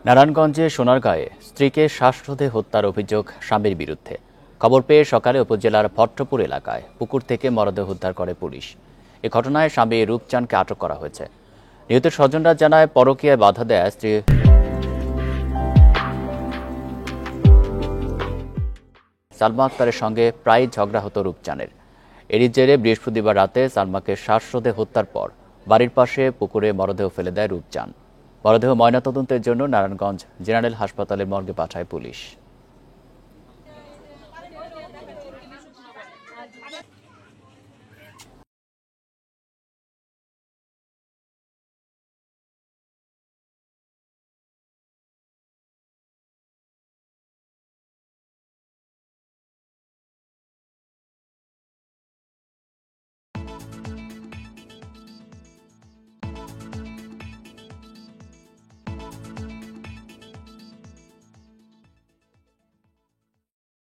নারায়ণগঞ্জে সোনারগাঁয়ে স্ত্রীকে শ্বাসরোধে হত্যার অভিযোগ স্বামীর বিরুদ্ধে। খবর পেয়ে সকালে উপজেলার ভট্টপুর এলাকায় পুকুর থেকে মরদেহ উদ্ধার করে পুলিশ। এ ঘটনায় স্বামী রূপচাঁদকে আটক করা হয়েছে। নিহতের স্বজনরা জানায়, পরকীয়ায় বাধা দেয় স্ত্রী সালমা আক্তারের সঙ্গে প্রায় ঝগড়া হতো রূপচাঁদের। এরই জেরে বৃহস্পতিবার রাতে সালমাকে শ্বাসরোধে হত্যার পর বাড়ির পাশে পুকুরে মরদেহ ফেলে দেয় রূপচাঁদ। মরদেহ ময়নাতদন্তের জন্য নারায়ণগঞ্জ জেনারেল হাসপাতালের মর্গে পাঠায় পুলিশ।